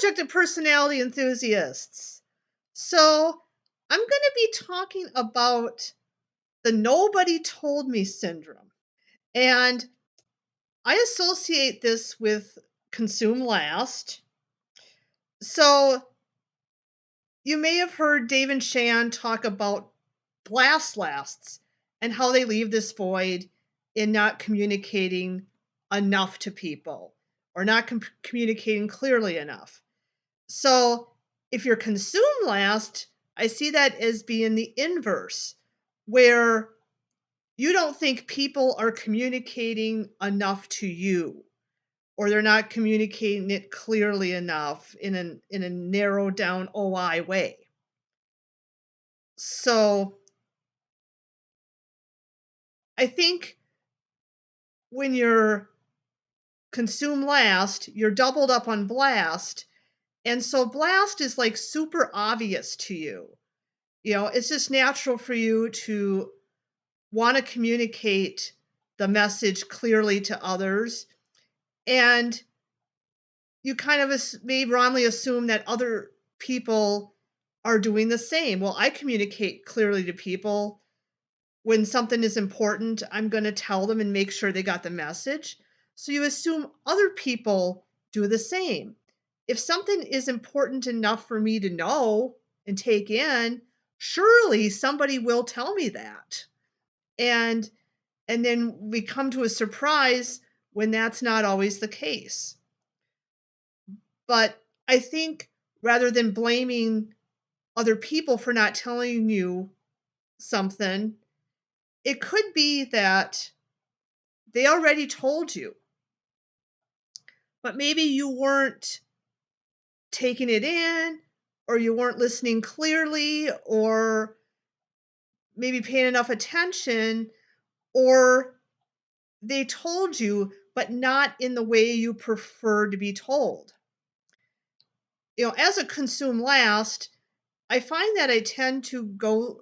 subject of personality enthusiasts. So, I'm going to be talking about the nobody told me syndrome. And I associate this with consume last. So, you may have heard Dave and Shan talk about blast lasts and how they leave this void in not communicating enough to people or not communicating clearly enough. So if you're consumed last, I see that as being the inverse, where you don't think people are communicating enough to you, or they're not communicating it clearly enough in a narrowed down OI way. So I think when you're consumed last, you're doubled up on blast. And so blast is like super obvious to you. It's just natural for you to want to communicate the message clearly to others. And you kind of may wrongly assume that other people are doing the same. Well, I communicate clearly to people. When something is important, I'm going to tell them and make sure they got the message. So you assume other people do the same. If something is important enough for me to know and take in, surely somebody will tell me that. And then we come to a surprise when that's not always the case. But I think rather than blaming other people for not telling you something, it could be that they already told you, but maybe you weren't taking it in, or you weren't listening clearly, or maybe paying enough attention, or they told you, but not in the way you prefer to be told. As a consume last, I find that I tend to go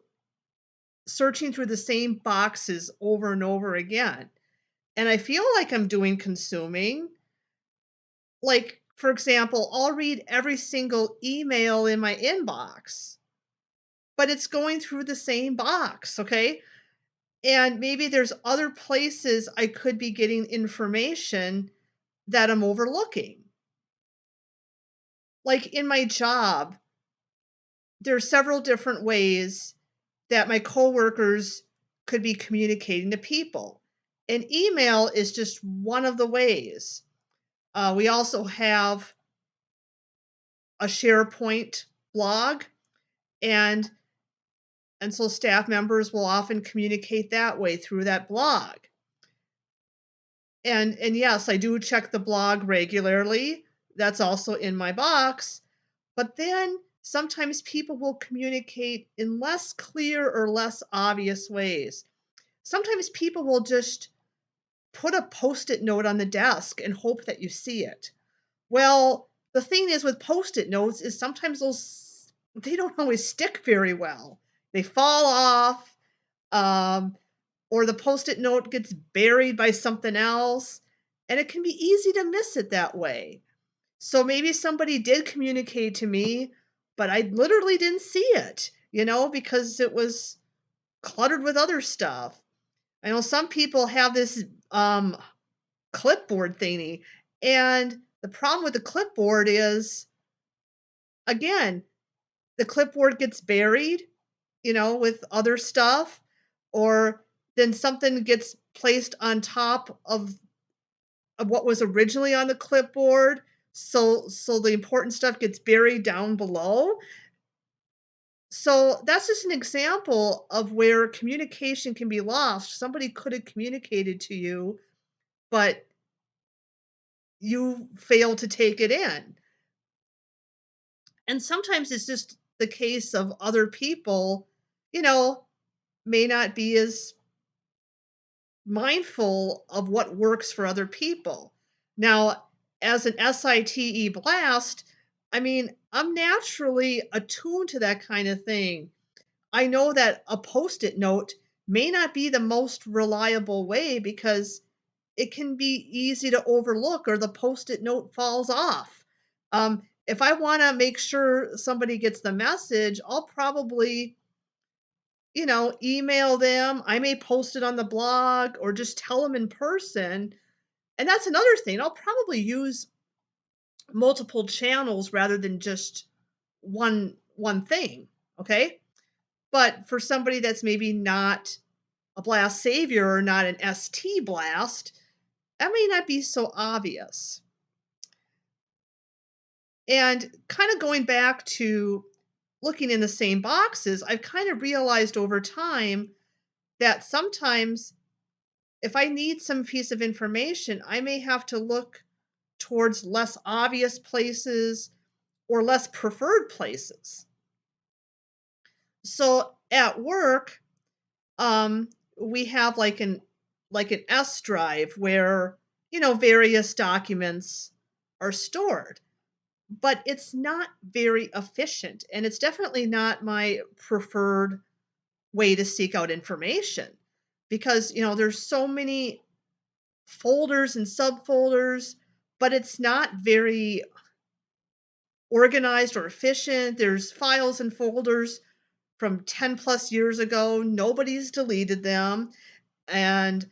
searching through the same boxes over and over again. And I feel like I'm doing consuming. Like, for example, I'll read every single email in my inbox, but it's going through the same box, okay? And maybe there's other places I could be getting information that I'm overlooking. Like in my job, there are several different ways that my coworkers could be communicating to people. And email is just one of the ways. We also have a SharePoint blog, and so staff members will often communicate that way through that blog. And yes, I do check the blog regularly. That's also in my box. But then sometimes people will communicate in less clear or less obvious ways. Sometimes people will just put a post-it note on the desk and hope that you see it. Well, the thing is with post-it notes is sometimes they don't always stick very well. They fall off, or the post-it note gets buried by something else, and it can be easy to miss it that way. So maybe somebody did communicate to me, but I literally didn't see it, because it was cluttered with other stuff. I know some people have this clipboard thingy, and the problem with the clipboard is, again, the clipboard gets buried, with other stuff, or then something gets placed on top of what was originally on the clipboard. So the important stuff gets buried down below. So that's just an example of where communication can be lost. Somebody could have communicated to you, but you fail to take it in. And sometimes it's just the case of other people, may not be as mindful of what works for other people. Now, as an SITE blast, I mean, I'm naturally attuned to that kind of thing. I know that a post it note may not be the most reliable way because it can be easy to overlook or the post it note falls off. if I want to make sure somebody gets the message, I'll probably, email them. I may post it on the blog or just tell them in person. And that's another thing. I'll probably use multiple channels rather than just one thing, okay? But for somebody that's maybe not a blast savior or not an ST blast, that may not be so obvious. And kind of going back to looking in the same boxes, I've kind of realized over time that sometimes if I need some piece of information, I may have to look towards less obvious places or less preferred places. So at work, we have like an S drive where, various documents are stored, but it's not very efficient and it's definitely not my preferred way to seek out information because, there's so many folders and subfolders, but it's not very organized or efficient. There's files and folders from 10 plus years ago. Nobody's deleted them. And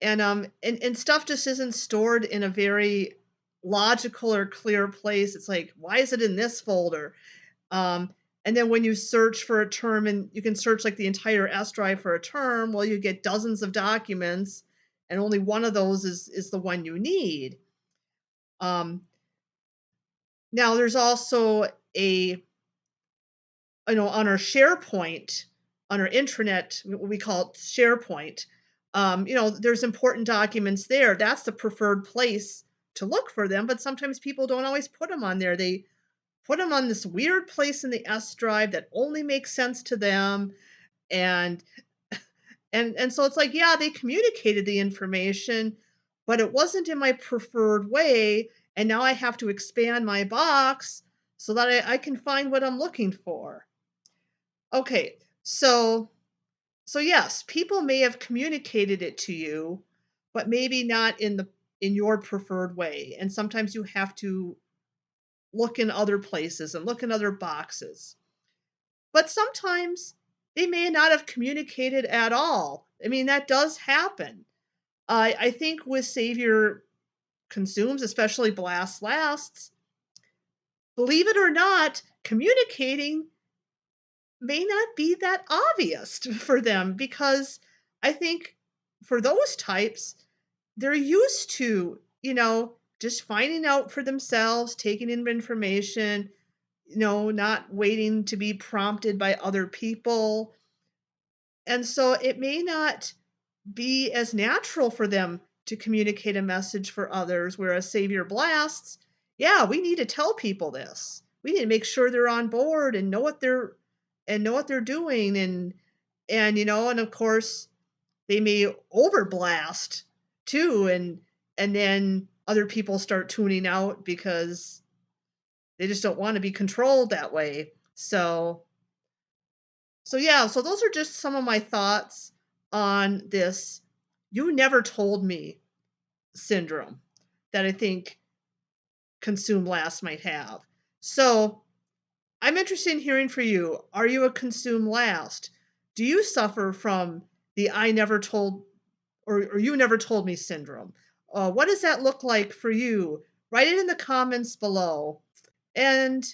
and stuff just isn't stored in a very logical or clear place. It's like, why is it in this folder? Um, and then when you search for a term, and you can search like the entire S drive for a term, well, you get dozens of documents, and only one of those is the one you need. Um, Now there's also on our SharePoint, on our intranet, we call it SharePoint. There's important documents there. That's the preferred place to look for them, but sometimes people don't always put them on there. They put them on this weird place in the S drive that only makes sense to them. And and so it's like, yeah, they communicated the information, but it wasn't in my preferred way. And now I have to expand my box so that I can find what I'm looking for. Okay, so yes, people may have communicated it to you, but maybe not in your preferred way. And sometimes you have to look in other places and look in other boxes. But sometimes they may not have communicated at all. I mean, that does happen. I think with Savior consumes, especially Blast Lasts, believe it or not, communicating may not be that obvious for them because I think for those types, they're used to, just finding out for themselves, taking in information, not waiting to be prompted by other people. And so it may not be as natural for them to communicate a message for others, whereas Savior Blasts, yeah, we need to tell people this. We need to make sure they're on board and know what they're doing and of course they may overblast too and then other people start tuning out because they just don't want to be controlled that way. So yeah, so those are just some of my thoughts on this "you never told me" syndrome that I think Consume Last might have. So I'm interested in hearing from you. Are you a Consume Last? Do you suffer from the "I never told" or "you never told me" syndrome? What does that look like for you? Write it in the comments below. And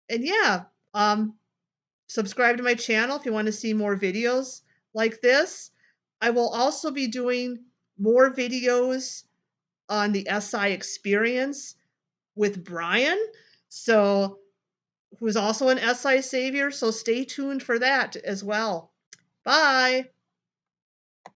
and yeah, um, subscribe to my channel if you want to see more videos like this. I will also be doing more videos on the SI experience with Brian, so who's also an SI savior. So stay tuned for that as well. Bye.